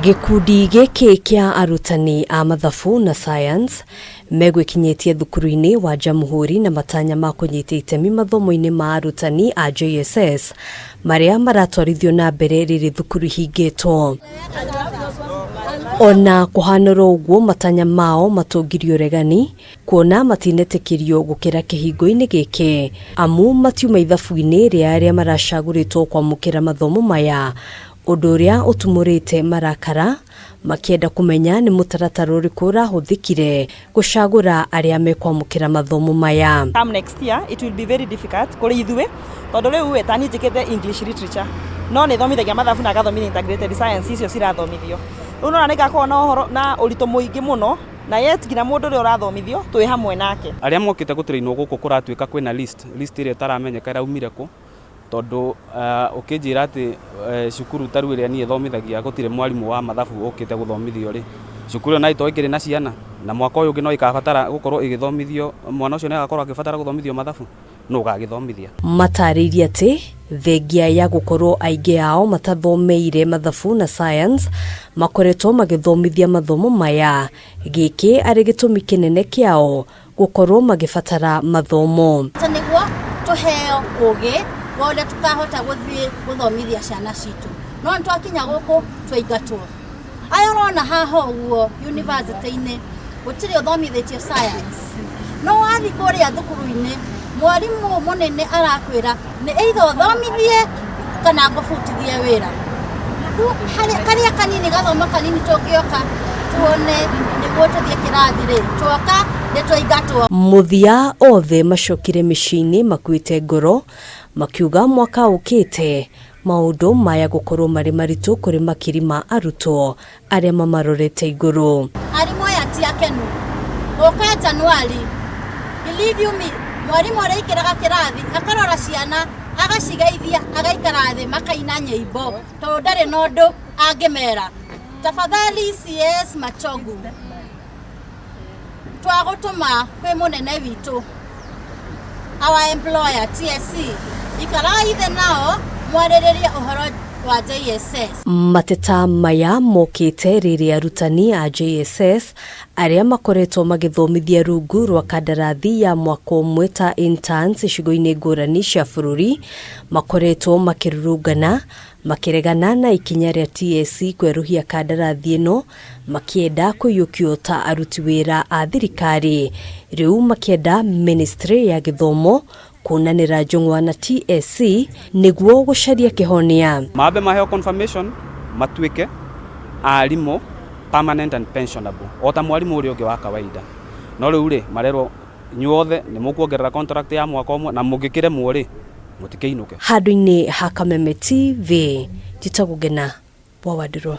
Gikundi giki kia arutani a mathabu na science megwikinyitie thukuru-ini wa Jamhuri na matanya ma kunyita itemi mathomo-ini ma arutani a JSS maria maratwarithio na mbere riri thukuru ihingitwo. Ona kuhanora uguo matanya mao matungirio regani kuona matinetekirio gukira kihingo-ini giki amu matiuma ithabu-ini ria maracaguritwo kwamukira mathomo maya undu uria utumurite marakara makienda kumenya ni mutaratara uriku urahuthikire gucagura aria mekwamukira mathomo maya. Next year it will be very difficult kuri ithuĩ tondu riu etani njikite English literature no ni thomithagia mathabu na gathomithia integrated science icio cirathomithio riu no nĩ gakorwo na uhoro na ũritũ mũingĩ mũno na yet nginya mũndũ ũrĩa ũrathomithio twĩ hamwe nake. Aria mokite gutirainwo guku kuratuika kwina list iria taramenyeka iraumire ku tondu ukinjira ati cukuru taru iria nie thomithagia gutire mwarimu wa mathabu ukite guthomithio ri cukuru na ito ikiri na ciana na mwaka uyu ngi no ikabatara gukorwo igithomithio mwana ucio ne agakorwo akibatara guthomithio mathabu no ugagithomithia. Mataririe ati thengia ya gukorwo aingi ao matathomeire mathabu na science makoretwo magithomithia mathomo maya giki ari gitumi kinene kiao gukorwo magibatara mathomo taniguo tuheo ugi wonde tukahota guthie guthomithia ciana citu no ntwakinya guku twaigatwo ayarona haho uguo university-ini gutiri uthomithetio science no wathi kuria thukuru-ini mwarimu munene arakwira ni either uthomithie kana ngufutithie wira karia kanini gathoma kanini tungioka tuone niguo tuthie kirathi ri twoka nitwaigatwo. Muthia othe macokire micini makuite ngoro makiuga mwaka ukite maundu maya gukorwo mari maritu kuri makiri ma arutwo aria mamarorete iguru. Arimo ya tiakenu oka Januari believe you me mwarimu araikiraga kirathi akarora ciana agacigeithia agaikara thi makaina nyimbo tondu ndari na undu angimera. Tafadhali CS Machogu twagutuma kwi munene witu our employer TSC ikaraithe nao mwaririria uhoro wa JSS. Mateta maya mokite riri arutani a JSS aria makoretwo magithomithia rungu rwa kandarathi ya mwaka umwe ta interns icigo-ini ngurani cia bururi makoretwo makirurungana makiregana na ikinya ria TSC kweruhia kandarathi ino makienda kuyukio ta aruti wira a thirikari riu makienda ministry ya githomo kunanira njung'wa na TSC niguo gucaria kihonia mabe maheo confirmation matuike arimo permanent and pensionable ota mwarimu uri ungi wa kawaida no riu ri marero nyuothe ni mukuongerera contract ya mwaka umwe na mugikire mwori mutikeinuke. Handu-ini ha Kameme TV Jitagugena Wawadiro.